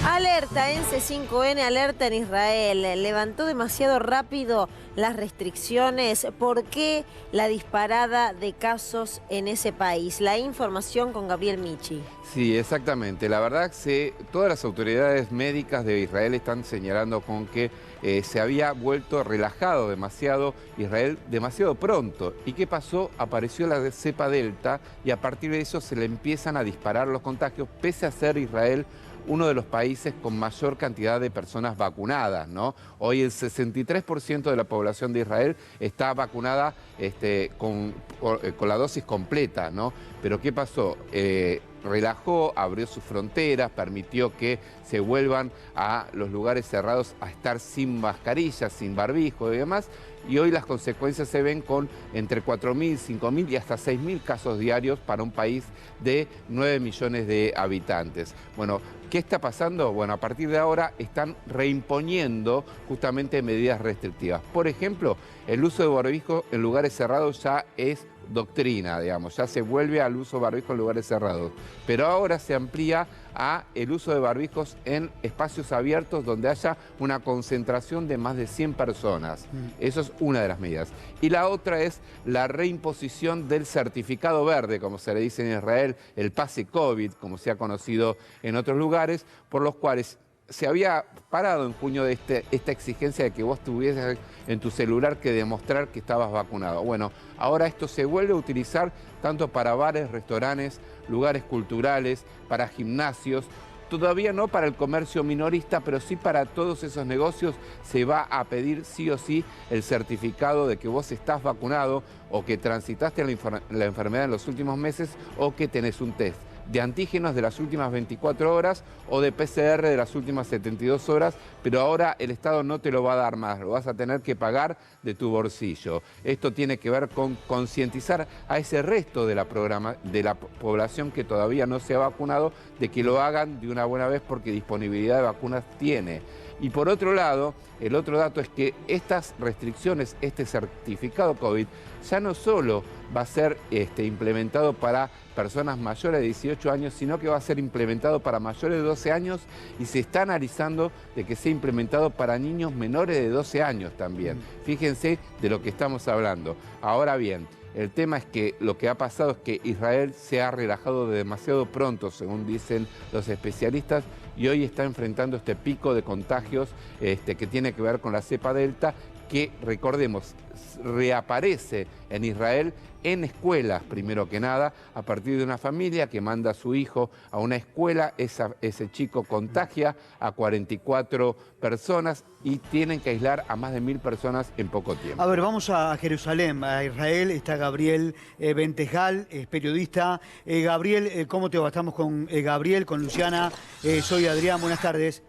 Alerta en C5N, alerta en Israel. Levantó demasiado rápido las restricciones. ¿Por qué la disparada de casos en ese país? La información con Gabriel Michi. Sí, exactamente. La verdad que todas las autoridades médicas de Israel están señalando con que se había vuelto relajado demasiado Israel demasiado pronto. ¿Y qué pasó? Apareció la cepa Delta y a partir de eso se le empiezan a disparar los contagios, pese a ser Israel uno de los países con mayor cantidad de personas vacunadas, ¿no? Hoy el 63% de la población de Israel está vacunada con la dosis completa, ¿no? Pero ¿qué pasó? Relajó, abrió sus fronteras, permitió que se vuelvan a los lugares cerrados a estar sin mascarilla, sin barbijo y demás. Y hoy las consecuencias se ven con entre 4.000, 5.000 y hasta 6.000 casos diarios para un país de 9 millones de habitantes. Bueno, ¿qué está pasando? Bueno, a partir de ahora están reimponiendo justamente medidas restrictivas. Por ejemplo, el uso de barbijo en lugares cerrados ya es doctrina, digamos, ya se vuelve al uso de barbijo en lugares cerrados. Pero ahora se amplía a el uso de barbijos en espacios abiertos donde haya una concentración de más de 100 personas. Eso es una de las medidas. Y la otra es la reimposición del certificado verde, como se le dice en Israel, el pase COVID, como se ha conocido en otros lugares, por los cuales se había parado en junio de esta exigencia de que vos tuvieses en tu celular que demostrar que estabas vacunado. Bueno, ahora esto se vuelve a utilizar tanto para bares, restaurantes, lugares culturales, para gimnasios. Todavía no para el comercio minorista, pero sí para todos esos negocios se va a pedir sí o sí el certificado de que vos estás vacunado o que transitaste la enfermedad en los últimos meses o que tenés un test de antígenos de las últimas 24 horas o de PCR de las últimas 72 horas, pero ahora el Estado no te lo va a dar más, lo vas a tener que pagar de tu bolsillo. Esto tiene que ver con concientizar a ese resto de la población que todavía no se ha vacunado, de que lo hagan de una buena vez porque disponibilidad de vacunas tiene. Y por otro lado, el otro dato es que estas restricciones, este certificado COVID, ya no solo va a ser implementado para personas mayores de 18 años, sino que va a ser implementado para mayores de 12 años y se está analizando de que sea implementado para niños menores de 12 años también. Fíjense de lo que estamos hablando. Ahora bien, el tema es que lo que ha pasado es que Israel se ha relajado demasiado pronto, según dicen los especialistas, y hoy está enfrentando este pico de contagios que tiene que ver con la cepa Delta, que, recordemos, reaparece en Israel en escuelas, primero que nada, a partir de una familia que manda a su hijo a una escuela, ese chico contagia a 44 personas y tienen que aislar a más de 1.000 personas en poco tiempo. A ver, vamos a Jerusalén, a Israel. Está Gabriel Bentejal, es periodista. Gabriel, ¿cómo te va? Estamos con Gabriel, con Luciana. Soy Adrián, buenas tardes.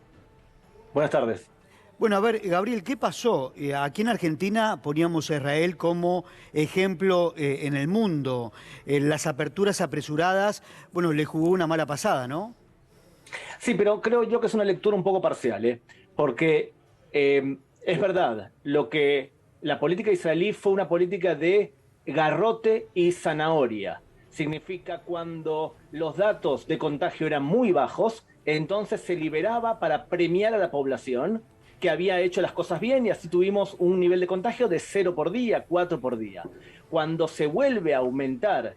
Buenas tardes. Bueno, a ver, Gabriel, ¿qué pasó? Aquí en Argentina poníamos a Israel como ejemplo en el mundo. Las aperturas apresuradas, bueno, le jugó una mala pasada, ¿no? Sí, pero creo yo que es una lectura un poco parcial, porque es verdad, lo que la política israelí fue una política de garrote y zanahoria. Significa cuando los datos de contagio eran muy bajos, entonces se liberaba para premiar a la población que había hecho las cosas bien y así tuvimos un nivel de contagio de 0 por día, 4 por día. Cuando se vuelve a aumentar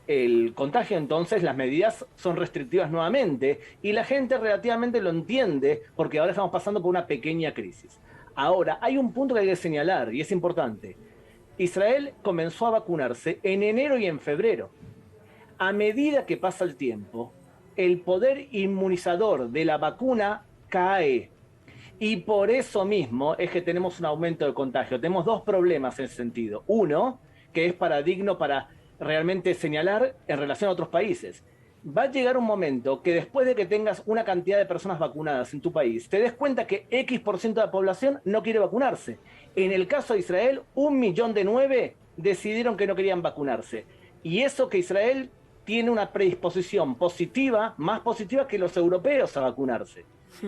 el contagio, entonces las medidas son restrictivas nuevamente y la gente relativamente lo entiende porque ahora estamos pasando por una pequeña crisis. Ahora, hay un punto que hay que señalar y es importante. Israel comenzó a vacunarse en enero y en febrero. A medida que pasa el tiempo, el poder inmunizador de la vacuna cae. Y por eso mismo es que tenemos un aumento de contagio. Tenemos dos problemas en ese sentido. Uno, que es digno para realmente señalar en relación a otros países. Va a llegar un momento que después de que tengas una cantidad de personas vacunadas en tu país, te des cuenta que X% de la población no quiere vacunarse. En el caso de Israel, 1.000.009 decidieron que no querían vacunarse. Y eso que Israel tiene una predisposición positiva, más positiva que los europeos a vacunarse.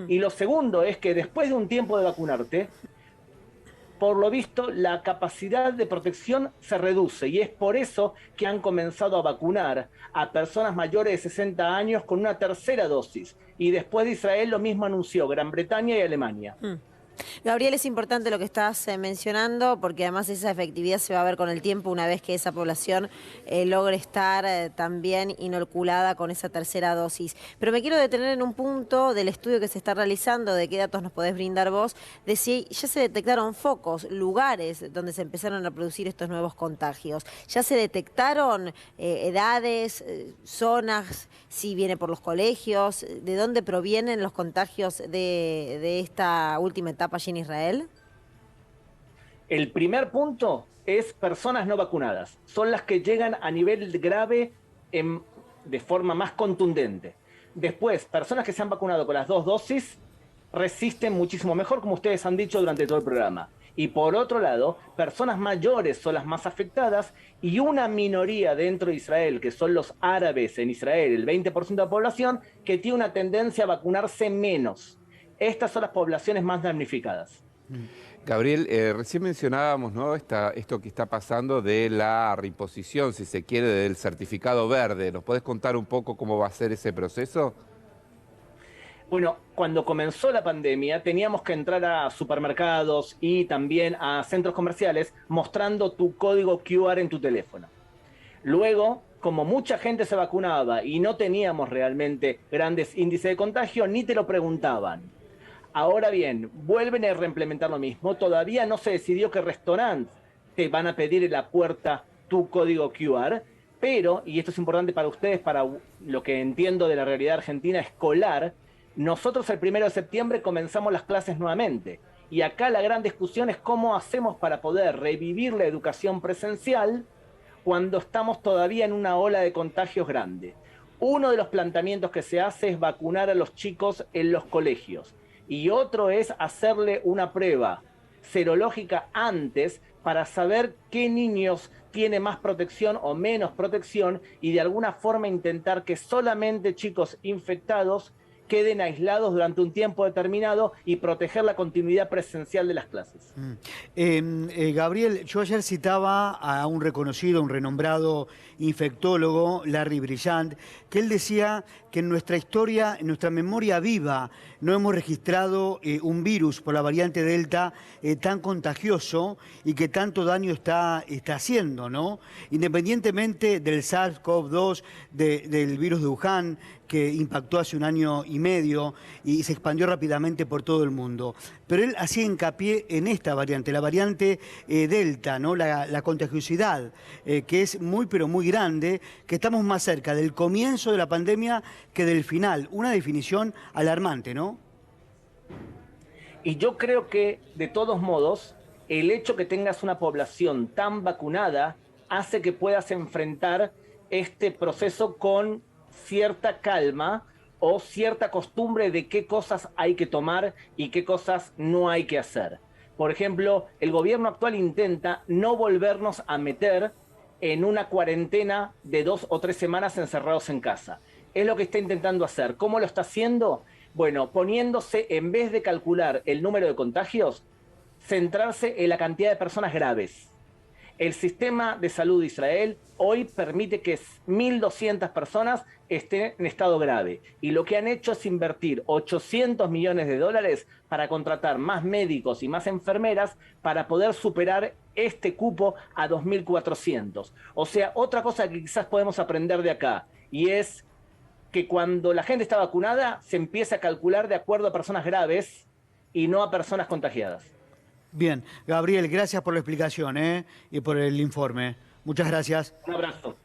Y lo segundo es que después de un tiempo de vacunarte, por lo visto, la capacidad de protección se reduce y es por eso que han comenzado a vacunar a personas mayores de 60 años con una tercera dosis. y después de Israel lo mismo anunció Gran Bretaña y Alemania. Gabriel, es importante lo que estás mencionando, porque además esa efectividad se va a ver con el tiempo una vez que esa población logre estar también inoculada con esa tercera dosis. Pero me quiero detener en un punto del estudio que se está realizando, de qué datos nos podés brindar vos, de si ya se detectaron focos, lugares donde se empezaron a producir estos nuevos contagios. ¿Ya se detectaron edades, zonas, si viene por los colegios? ¿De dónde provienen los contagios de esta última etapa allí en Israel? El primer punto es personas no vacunadas. Son las que llegan a nivel grave de forma más contundente. Después, personas que se han vacunado con las 2 dosis resisten muchísimo mejor, como ustedes han dicho durante todo el programa. Y por otro lado, personas mayores son las más afectadas y una minoría dentro de Israel, que son los árabes en Israel, el 20% de la población, que tiene una tendencia a vacunarse menos. Estas son las poblaciones más damnificadas. Gabriel, recién mencionábamos, ¿no?, esto que está pasando de la reimposición, si se quiere, del certificado verde. ¿Nos podés contar un poco cómo va a ser ese proceso? Bueno, cuando comenzó la pandemia teníamos que entrar a supermercados y también a centros comerciales mostrando tu código QR en tu teléfono. Luego, como mucha gente se vacunaba y no teníamos realmente grandes índices de contagio, ni te lo preguntaban. Ahora bien, vuelven a reimplementar lo mismo. Todavía no se decidió qué restaurantes te van a pedir en la puerta tu código QR, pero, y esto es importante para ustedes, para lo que entiendo de la realidad argentina escolar, nosotros el 1 de septiembre comenzamos las clases nuevamente. Y acá la gran discusión es cómo hacemos para poder revivir la educación presencial cuando estamos todavía en una ola de contagios grande. Uno de los planteamientos que se hace es vacunar a los chicos en los colegios. Y otro es hacerle una prueba serológica antes para saber qué niños tienen más protección o menos protección y de alguna forma intentar que solamente chicos infectados queden aislados durante un tiempo determinado y proteger la continuidad presencial de las clases. Gabriel, yo ayer citaba a un reconocido, un renombrado infectólogo, Larry Brillant, que él decía que en nuestra historia, en nuestra memoria viva, no hemos registrado un virus por la variante Delta tan contagioso y que tanto daño está haciendo, ¿no? Independientemente del SARS-CoV-2, del virus de Wuhan, que impactó hace 1 año y medio y se expandió rápidamente por todo el mundo. Pero él hacía hincapié en esta variante, la variante Delta, ¿no? La contagiosidad, que es muy, pero muy grande, que estamos más cerca del comienzo de la pandemia que del final. Una definición alarmante, ¿no? Y yo creo que, de todos modos, el hecho que tengas una población tan vacunada hace que puedas enfrentar este proceso con cierta calma o cierta costumbre de qué cosas hay que tomar y qué cosas no hay que hacer. Por ejemplo, el gobierno actual intenta no volvernos a meter en una cuarentena de 2 o 3 semanas encerrados en casa. Es lo que está intentando hacer. ¿Cómo lo está haciendo? Bueno, poniéndose, en vez de calcular el número de contagios, centrarse en la cantidad de personas graves. El sistema de salud de Israel hoy permite que 1.200 personas estén en estado grave. Y lo que han hecho es invertir $800 millones para contratar más médicos y más enfermeras para poder superar este cupo a 2.400. O sea, otra cosa que quizás podemos aprender de acá, y es que cuando la gente está vacunada, se empieza a calcular de acuerdo a personas graves y no a personas contagiadas. Bien, Gabriel, gracias por la explicación y por el informe. Muchas gracias. Un abrazo.